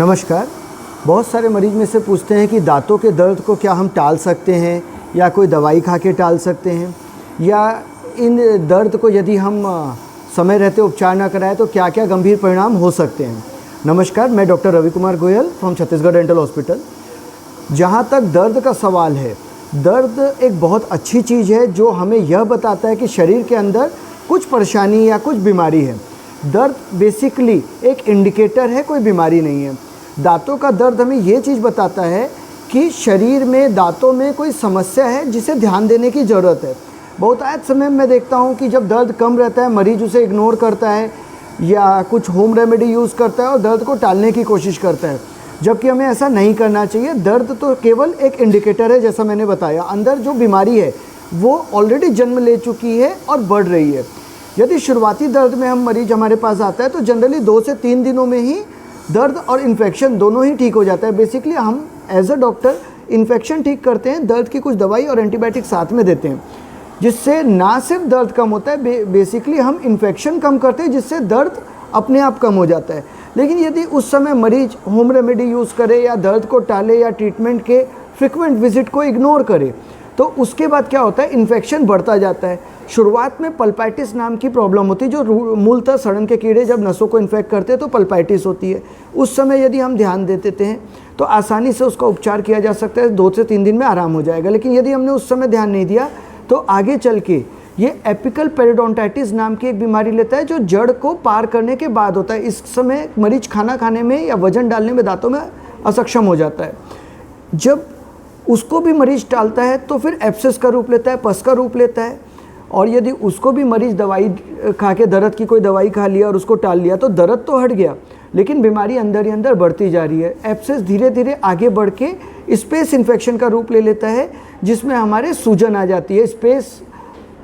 नमस्कार। बहुत सारे मरीज में से पूछते हैं कि दांतों के दर्द को क्या हम टाल सकते हैं या कोई दवाई खा के टाल सकते हैं, या इन दर्द को यदि हम समय रहते उपचार ना कराएं तो क्या क्या गंभीर परिणाम हो सकते हैं। नमस्कार, मैं doctor Ravi Kumar Goyal from Chhattisgarh dental hospital. जहाँ तक दर्द का सवाल है, दर्द एक बहुत अच्छी चीज़ है जो हमें यह बताता है कि शरीर के अंदर कुछ परेशानी या कुछ बीमारी है। दर्द बेसिकली एक इंडिकेटर है, कोई बीमारी नहीं है। दांतों का दर्द हमें ये चीज़ बताता है कि शरीर में दांतों में कोई समस्या है जिसे ध्यान देने की ज़रूरत है। बहुतायत समय मैं देखता हूँ कि जब दर्द कम रहता है मरीज उसे इग्नोर करता है या कुछ होम रेमेडी यूज़ करता है और दर्द को टालने की कोशिश करता है, जबकि हमें ऐसा नहीं करना चाहिए। दर्द तो केवल एक इंडिकेटर है, जैसा मैंने बताया। अंदर जो बीमारी है वो ऑलरेडी जन्म ले चुकी है और बढ़ रही है। यदि शुरुआती दर्द में हम मरीज हमारे पास आता है तो जनरली 2 से 3 दिनों में ही दर्द और इन्फेक्शन दोनों ही ठीक हो जाता है। बेसिकली हम एज अ डॉक्टर इन्फेक्शन ठीक करते हैं, दर्द की कुछ दवाई और एंटीबायोटिक साथ में देते हैं, जिससे ना सिर्फ दर्द कम होता है, बेसिकली हम इन्फेक्शन कम करते हैं, जिससे दर्द अपने आप कम हो जाता है। लेकिन यदि उस समय मरीज होम रेमेडी यूज़ करे या दर्द को टाले या ट्रीटमेंट के फ्रिक्वेंट विजिट को इग्नोर करे तो उसके बाद क्या होता है, इन्फेक्शन बढ़ता जाता है। शुरुआत में पल्पाइटिस नाम की प्रॉब्लम होती है, जो मूलतः सड़न के कीड़े जब नसों को इन्फेक्ट करते हैं तो पल्पाइटिस होती है। उस समय यदि हम ध्यान देते हैं तो आसानी से उसका उपचार किया जा सकता है, 2 से 3 दिन में आराम हो जाएगा। लेकिन यदि हमने उस समय ध्यान नहीं दिया तो आगे चल के ये एपिकल पेरिडोंटाइटिस नाम की एक बीमारी लेता है, जो जड़ को पार करने के बाद होता है। इस समय मरीज खाना खाने में या वजन डालने में दांतों में असक्षम हो जाता है। जब उसको भी मरीज टालता है तो फिर एब्सेस का रूप लेता है, पस का रूप लेता है। और यदि उसको भी मरीज दवाई खा के, दर्द की कोई दवाई खा लिया और उसको टाल लिया तो दर्द तो हट गया, लेकिन बीमारी अंदर ही अंदर बढ़ती जा रही है। एब्सेस धीरे धीरे आगे बढ़ के स्पेस इन्फेक्शन का रूप ले लेता है, जिसमें हमारे सूजन आ जाती है। स्पेस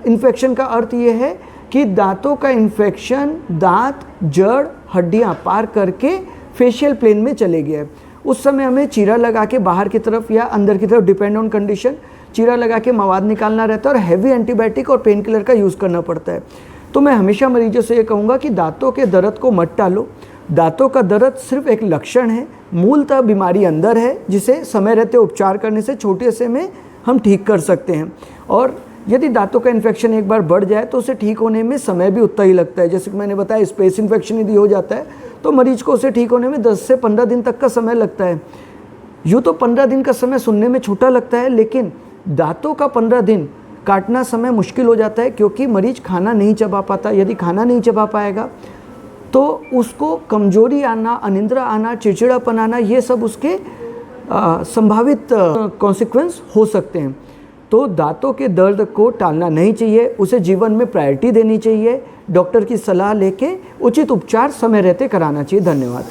इन्फेक्शन का अर्थ ये है कि दांतों का इन्फेक्शन दांत, जड़, हड्डियाँ पार करके फेशियल प्लेन में चले गया है। उस समय हमें चीरा लगा के बाहर की तरफ या अंदर की तरफ, डिपेंड ऑन कंडीशन, चीरा लगा के मवाद निकालना रहता है और हैवी एंटीबायोटिक और पेन किलर का यूज़ करना पड़ता है। तो मैं हमेशा मरीजों से ये कहूँगा कि दांतों के दर्द को मत टालो। दांतों का दर्द सिर्फ एक लक्षण है, मूलतः बीमारी अंदर है, जिसे समय रहते उपचार करने से छोटे से में हम ठीक कर सकते हैं। और यदि दांतों का इन्फेक्शन एक बार बढ़ जाए तो उसे ठीक होने में समय भी उतना ही लगता है। जैसे कि मैंने बताया, स्पेस इन्फेक्शन यदि हो जाता है तो मरीज को उसे ठीक होने में 10 से 15 दिन तक का समय लगता है। यूँ तो 15 दिन का समय सुनने में छोटा लगता है, लेकिन दांतों का 15 दिन काटना समय मुश्किल हो जाता है, क्योंकि मरीज खाना नहीं चबा पाता। यदि खाना नहीं चबा पाएगा तो उसको कमजोरी आना, अनिद्रा आना, चिड़चिड़ापन आना, ये सब उसके संभावित कॉन्सिक्वेंस हो सकते हैं। तो दांतों के दर्द को टालना नहीं चाहिए, उसे जीवन में प्रायोरिटी देनी चाहिए। डॉक्टर की सलाह लेके उचित उपचार समय रहते कराना चाहिए। धन्यवाद।